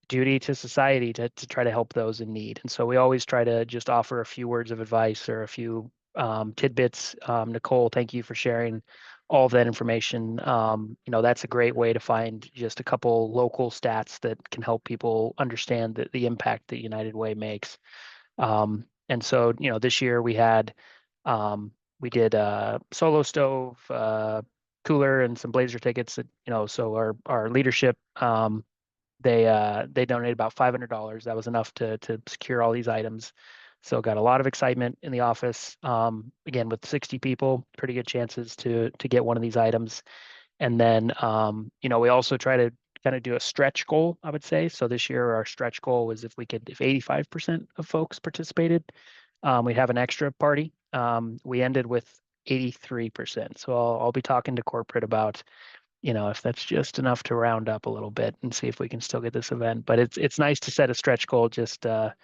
duty to society to try to help those in need. And so we always try to just offer a few words of advice or a few tidbits. Nicole, thank you for sharing all of that information. You know, that's a great way to find just a couple local stats that can help people understand the impact that United Way makes. And so, you know, this year we did a solo stove, cooler, and some blazer tickets that, you know, so our leadership, they donated about $500. That was enough to secure all these items. So got a lot of excitement in the office. Again, with 60 people, pretty good chances to get one of these items. And then you know, we also try to kind of do a stretch goal, I would say. So this year our stretch goal was if 85% of folks participated, we'd have an extra party. We ended with 83%. So I'll be talking to corporate about, you know, if that's just enough to round up a little bit and see if we can still get this event. But it's nice to set a stretch goal just to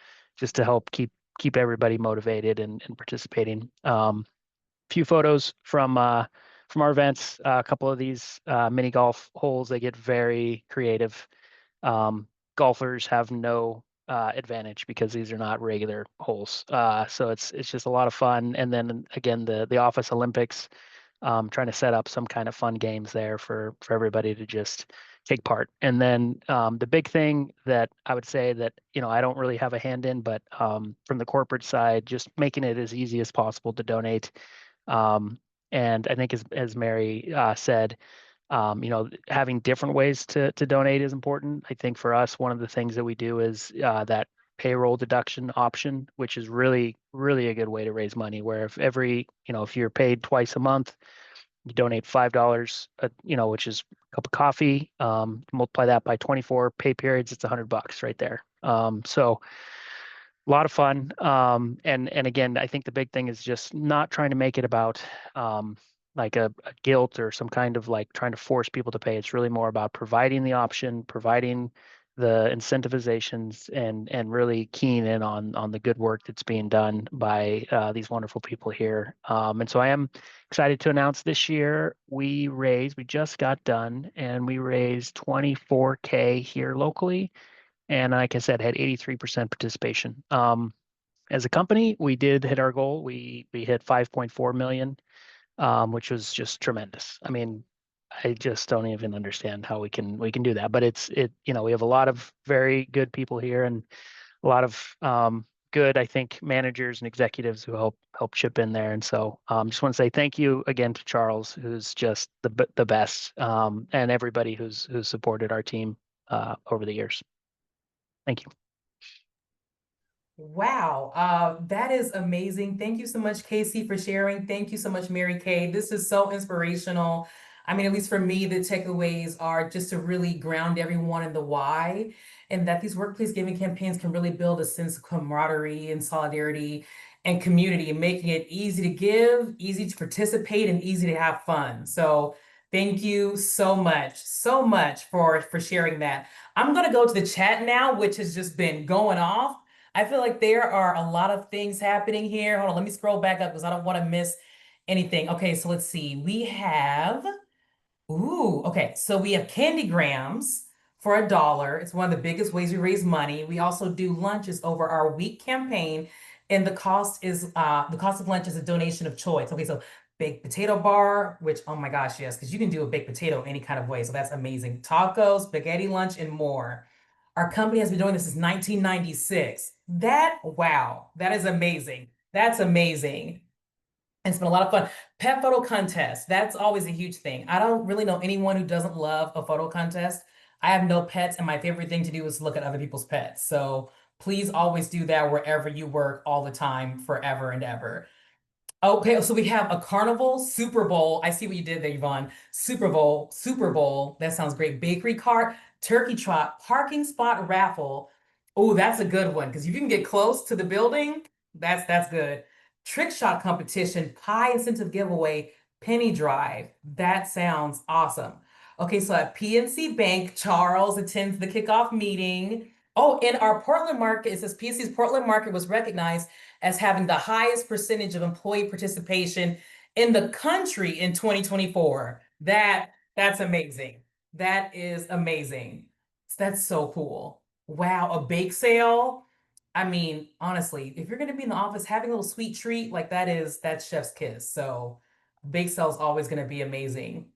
help keep everybody motivated and participating. Few photos from our events. A couple of these mini golf holes, they get very creative. Golfers have no advantage because these are not regular holes. So it's just a lot of fun. And then again, the Office Olympics, trying to set up some kind of fun games there for everybody to just take part. And then the big thing that I would say that, you know, I don't really have a hand in, but from the corporate side, just making it as easy as possible to donate. And I think as Mary said, Having different ways to donate is important. I think for us, one of the things that we do is that payroll deduction option, which is really, really a good way to raise money. Where if you're paid twice a month, you donate $5, which is a cup of coffee. Multiply that by 24 pay periods, it's $100 right there. So a lot of fun. And again, I think the big thing is just not trying to make it about like a guilt or some kind of like trying to force people to pay. It's really more about providing the option, providing the incentivizations, and really keying in on the good work that's being done by these wonderful people here. And so I am excited to announce this year we just got done and we raised 24K here locally. And like I said, had 83% participation. As a company, we did hit our goal. We hit 5.4 million, which was just tremendous. I mean, I just don't even understand how we can do that. But we have a lot of very good people here and a lot of good, I think, managers and executives who help chip in there. And so just want to say thank you again to Charles, who's just the best, and everybody who's supported our team over the years. Thank you. Wow, that is amazing. Thank you so much, Casey, for sharing. Thank you so much, Mary Kay. This is so inspirational. I mean, at least for me, the takeaways are just to really ground everyone in the why, and that these workplace giving campaigns can really build a sense of camaraderie and solidarity and community, and making it easy to give, easy to participate, and easy to have fun. So thank you so much for sharing that. I'm gonna go to the chat now, which has just been going off. I feel like there are a lot of things happening here. Hold on, let me scroll back up because I don't want to miss anything. Okay, so let's see. Okay, so we have candy grams for $1. It's one of the biggest ways we raise money. We also do lunches over our week campaign, and the cost of lunch is a donation of choice. Okay, so baked potato bar, which, oh my gosh, yes, because you can do a baked potato any kind of way, so that's amazing. Tacos, spaghetti lunch, and more. Our company has been doing this since 1996. Wow, that is amazing. That's amazing. And it's been a lot of fun. Pet photo contest. That's always a huge thing. I don't really know anyone who doesn't love a photo contest. I have no pets, and my favorite thing to do is look at other people's pets. So please always do that wherever you work all the time, forever and ever. Okay, so we have a carnival, Super Bowl. I see what you did there, Yvonne. Super Bowl. That sounds great. Bakery cart, turkey trot, parking spot raffle. Oh, that's a good one because if you can get close to the building, that's good. Trick shot competition, pie incentive giveaway, penny drive. That sounds awesome. Okay, so at PNC Bank, Charles attends the kickoff meeting. Oh, in our Portland market, it says PNC's Portland market was recognized as having the highest percentage of employee participation in the country in 2024. That's amazing. That is amazing. That's so cool. Wow, a bake sale. I mean, honestly, if you're going to be in the office having a little sweet treat, like that's chef's kiss. So bake sale is always going to be amazing.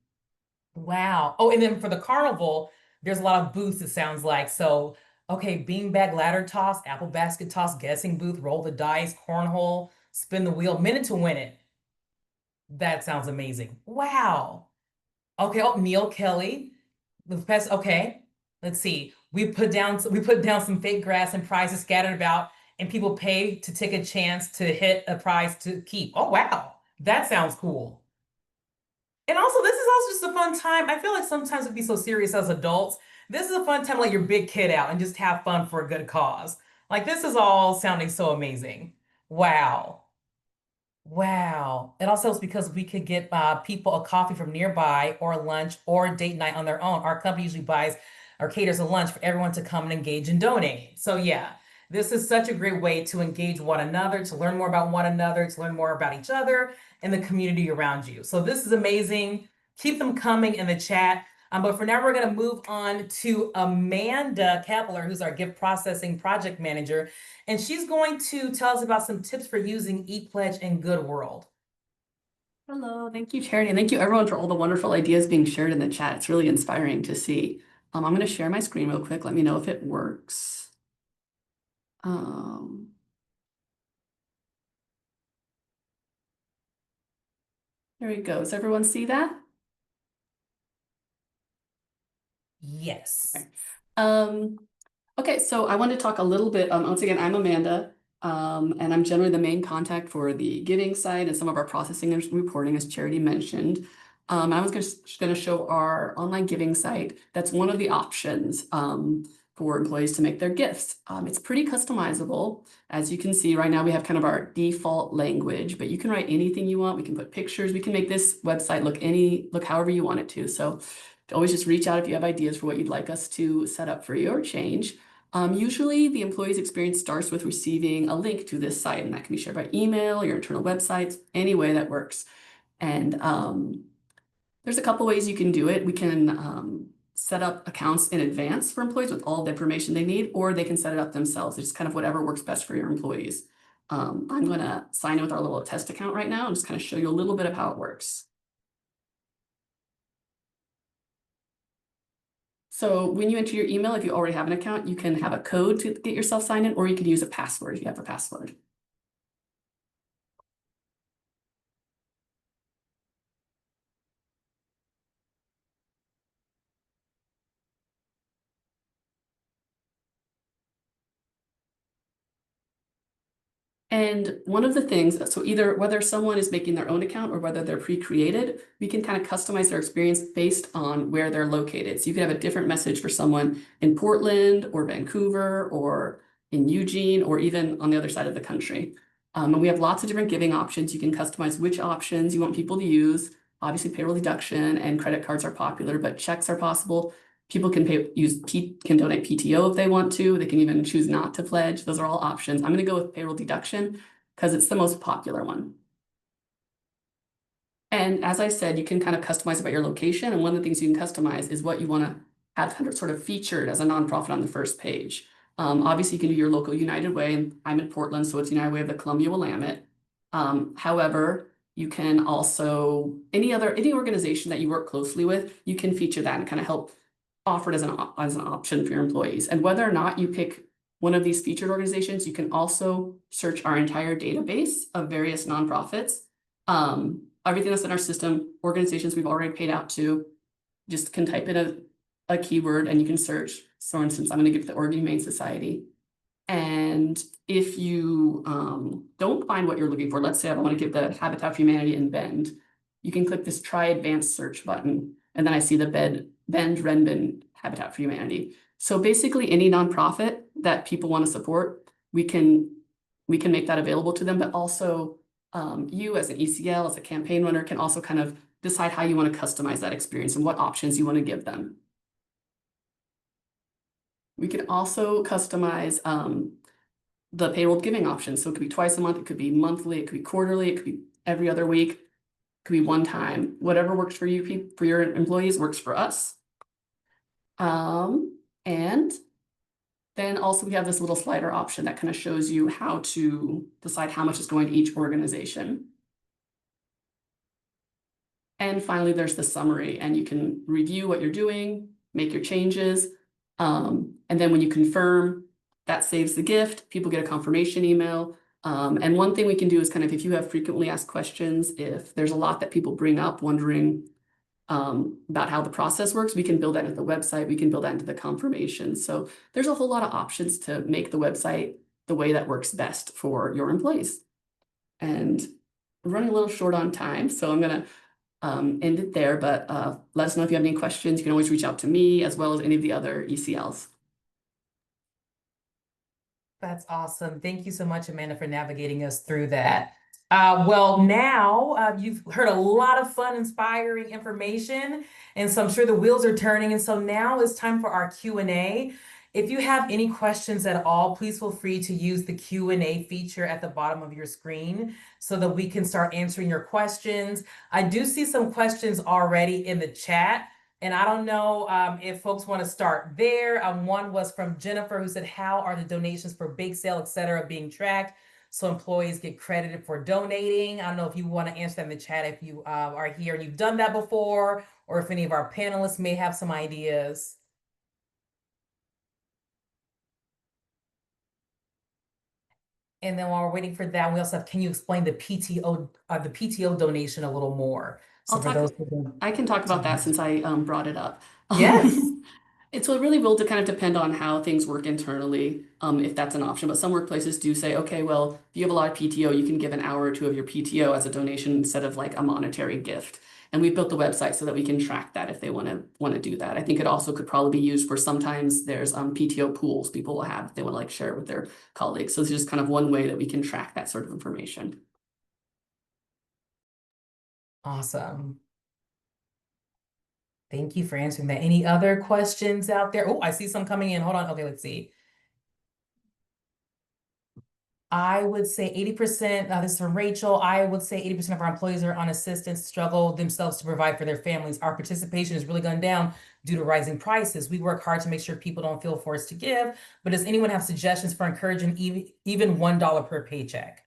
Wow. Oh, and then for the carnival, there's a lot of booths, it sounds like. So, okay, beanbag ladder toss, apple basket toss, guessing booth, roll the dice, cornhole, spin the wheel, minute to win it. That sounds amazing. Wow. Okay, oh, Neil Kelly. Okay, let's see. We put down some fake grass and prizes scattered about, and people pay to take a chance to hit a prize to keep. Oh, wow. That sounds cool. And also, this is also just a fun time. I feel like sometimes we be so serious as adults. This is a fun time to let your big kid out and just have fun for a good cause. Like, this is all sounding so amazing. Wow. Wow. It also helps because we could get people a coffee from nearby or lunch or a date night on their own. Our company usually buys or caters a lunch for everyone to come and engage and donate. So yeah, this is such a great way to engage one another, to learn more about one another, to learn more about each other and the community around you. So this is amazing. Keep them coming in the chat. But for now, we're going to move on to Amanda Kapler, who's our gift processing project manager. And she's going to tell us about some tips for using ePledge and Good World. Hello, thank you, Charity, and thank you everyone for all the wonderful ideas being shared in the chat. It's really inspiring to see. I'm going to share my screen real quick. Let me know if it works. There we go. Does everyone see that? Yes. Okay, so I want to talk a little bit, once again, I'm Amanda, and I'm generally the main contact for the giving side and some of our processing and reporting, as Charity mentioned. I was just going to show our online giving site. That's one of the options for employees to make their gifts. It's pretty customizable. As you can see right now, we have kind of our default language, but you can write anything you want. We can put pictures. We can make this website look however you want it to. So always just reach out if you have ideas for what you'd like us to set up for you or change. Usually the employee's experience starts with receiving a link to this site, and that can be shared by email, your internal websites, any way that works. And there's a couple ways you can do it. We can set up accounts in advance for employees with all the information they need, or they can set it up themselves. It's kind of whatever works best for your employees. I'm going to sign in with our little test account right now and just kind of show you a little bit of how it works. So when you enter your email, if you already have an account, you can have a code to get yourself signed in, or you could use a password if you have a password. And one of the things, so either whether someone is making their own account or whether they're pre-created, we can kind of customize their experience based on where they're located. So you could have a different message for someone in Portland or Vancouver or in Eugene or even on the other side of the country. And we have lots of different giving options. You can customize which options you want people to use. Obviously, payroll deduction and credit cards are popular, but checks are possible. People can can donate PTO if they want to. They can even choose not to pledge. Those are all options. I'm going to go with payroll deduction because it's the most popular one. And as I said, you can kind of customize about your location. And one of the things you can customize is what you want to have kind of sort of featured as a nonprofit on the first page. Obviously, you can do your local United Way. And I'm in Portland, so it's United Way of the Columbia-Willamette. However, you can also, any organization that you work closely with, you can feature that and kind of help offer it as an option for your employees. And whether or not you pick one of these featured organizations, you can also search our entire database of various nonprofits. Everything that's in our system, organizations we've already paid out to, just can type in a keyword and you can search. So for instance, I'm going to give the Oregon Humane Society. And if you don't find what you're looking for, let's say I want to give the Habitat for Humanity in Bend, you can click this Try Advanced Search button. And then I see the Bend Habitat for Humanity. So basically any nonprofit that people want to support, we can make that available to them, but also you as an ECL, as a campaign runner, can also kind of decide how you want to customize that experience and what options you want to give them. We can also customize the payroll giving options. So it could be twice a month, it could be monthly, it could be quarterly, it could be every other week, it could be one time. Whatever works for you, for your employees, works for us. And then also we have this little slider option that kind of shows you how to decide how much is going to each organization. And finally, there's the summary, and you can review what you're doing, make your changes. And then when you confirm, that saves the gift. People get a confirmation email. And one thing we can do is kind of, if you have frequently asked questions, if there's a lot that people bring up wondering about how the process works, we can build that into the website. We can build that into the confirmation. So there's a whole lot of options to make the website the way that works best for your employees. And we're running a little short on time, so I'm going to end it there, but let us know if you have any questions. You can always reach out to me as well as any of the other ECLs. That's awesome. Thank you so much, Amanda, for navigating us through that. Well, now you've heard a lot of fun, inspiring information, and so I'm sure the wheels are turning. And so now it's time for our Q&A. If you have any questions at all, please feel free to use the Q&A feature at the bottom of your screen so that we can start answering your questions. I do see some questions already in the chat, and I don't know if folks want to start there. One was from Jennifer, who said, how are the donations for bake sale, et cetera, being tracked so employees get credited for donating? I don't know if you want to answer that in the chat if you are here and you've done that before, or if any of our panelists may have some ideas. And then while we're waiting for that, we also have, can you explain the PTO donation a little more? So I can talk about that since I brought it up. Yes. And so it really will kind of depend on how things work internally, if that's an option. But some workplaces do say, okay, well, if you have a lot of PTO, you can give an hour or two of your PTO as a donation instead of like a monetary gift. And we built the website so that we can track that if they want to do that. I think it also could probably be used for sometimes there's PTO pools people will have if they want to like share it with their colleagues. So it's just kind of one way that we can track that sort of information. Awesome. Thank you for answering that. Any other questions out there? Oh, I see some coming in. Hold on. Okay, let's see. I would say 80%, this is from Rachel. I would say 80% of our employees are on assistance, struggle themselves to provide for their families. Our participation has really gone down due to rising prices. We work hard to make sure people don't feel forced to give, but does anyone have suggestions for encouraging even $1 per paycheck?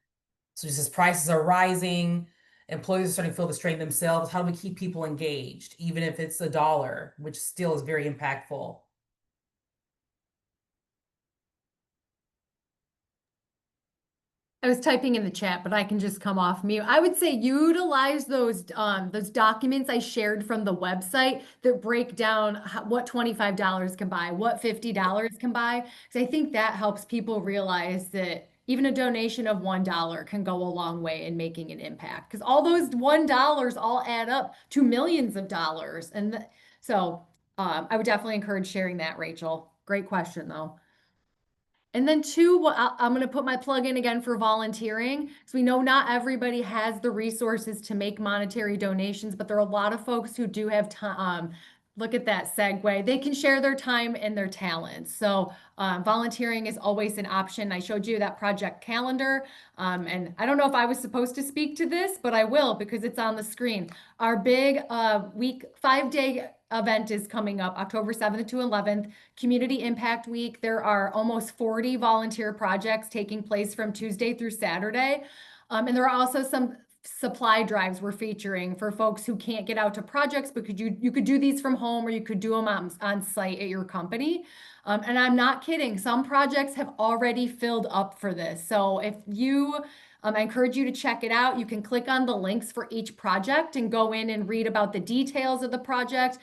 So just as prices are rising, employees are starting to feel the strain themselves. How do we keep people engaged, even if it's $1, which still is very impactful? I was typing in the chat, but I can just come off mute. I would say utilize those documents I shared from the website that break down what $25 can buy, what $50 can buy. Because I think that helps people realize that even a donation of $1 can go a long way in making an impact. Because all those $1 all add up to millions of dollars. And so I would definitely encourage sharing that, Rachel. Great question, though. And then two, I'm going to put my plug in again for volunteering. So we know not everybody has the resources to make monetary donations, but there are a lot of folks who do have time. Look at that segue. They can share their time and their talents. So volunteering is always an option. I showed you that project calendar. And I don't know if I was supposed to speak to this, but I will because it's on the screen. Our big 5-day event is coming up October 7th to 11th, Community Impact Week. There are almost 40 volunteer projects taking place from Tuesday through Saturday. And there are also some supply drives we're featuring for folks who can't get out to projects, because you could do these from home or you could do them on site at your company. And I'm not kidding. Some projects have already filled up for this. So if you I encourage you to check it out. You can click on the links for each project and go in and read about the details of the project,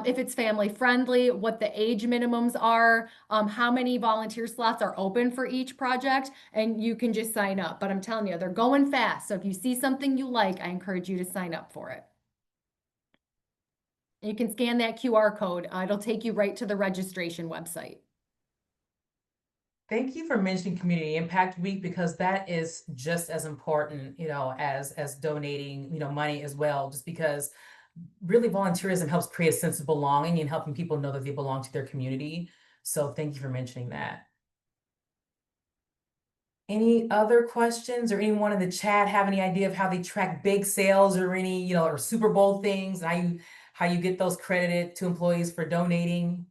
if it's family friendly, what the age minimums are, how many volunteer slots are open for each project, and you can just sign up. But I'm telling you, they're going fast. So if you see something you like, I encourage you to sign up for it. And you can scan that QR code. It'll take you right to the registration website. Thank you for mentioning Community Impact Week, because that is just as important, as donating, money as well, just because really volunteerism helps create a sense of belonging and helping people know that they belong to their community. So thank you for mentioning that. Any other questions, or anyone in the chat have any idea of how they track big sales or any, or Super Bowl things, and how you get those credited to employees for donating?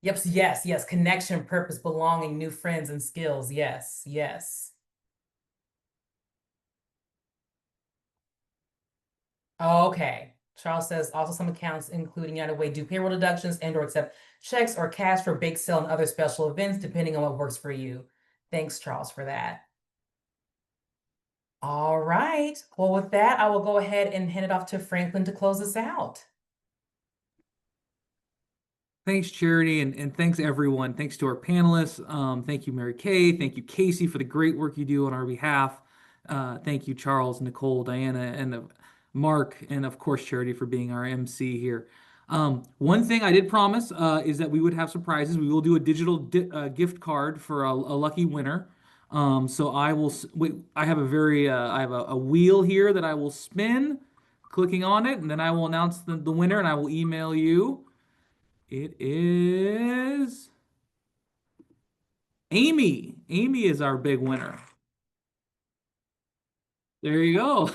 Yep. Yes. Connection, purpose, belonging, new friends, and skills. Yes. Okay. Charles says also some accounts, including United Way, do payroll deductions and/or accept checks or cash for bake sale and other special events, depending on what works for you. Thanks, Charles, for that. All right. Well, with that, I will go ahead and hand it off to Franklin to close us out. Thanks, Charity, and thanks, everyone. Thanks to our panelists. Thank you, Mary Kay. Thank you, Casey, for the great work you do on our behalf. Thank you, Charles, Nicole, Diana, and Mark, and of course, Charity, for being our MC here. One thing I did promise is that we would have surprises. We will do a digital gift card for a lucky winner. So I will. I have I have a wheel here that I will spin, clicking on it, and then I will announce the winner, and I will email you. It is Amy. Amy is our big winner. There you go.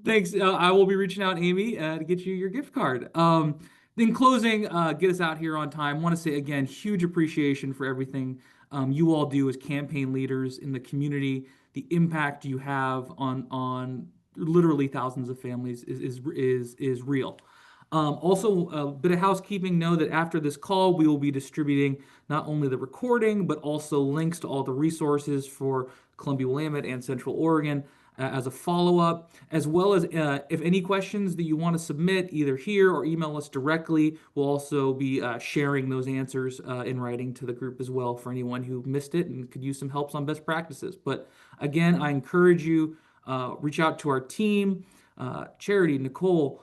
Thanks. I will be reaching out, Amy, to get you your gift card. In closing, get us out here on time. Want to say again, huge appreciation for everything you all do as campaign leaders in the community. The impact you have on literally thousands of families is real. Also, a bit of housekeeping. Know that after this call, we will be distributing not only the recording, but also links to all the resources for Columbia-Willamette and Central Oregon, as a follow-up, as well as if any questions that you want to submit either here or email us directly, we'll also be sharing those answers in writing to the group as well for anyone who missed it and could use some helps on best practices. But again, I encourage you, reach out to our team, Charity, Nicole,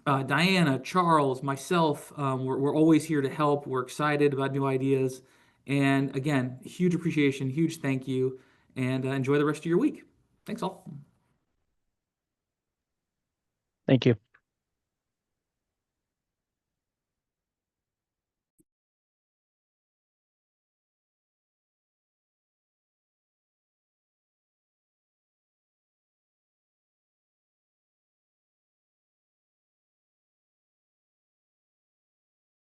Diana, Charles, myself. We're always here to help. We're excited about new ideas. And again, huge appreciation, huge thank you, and enjoy the rest of your week. Thanks all. Thank you.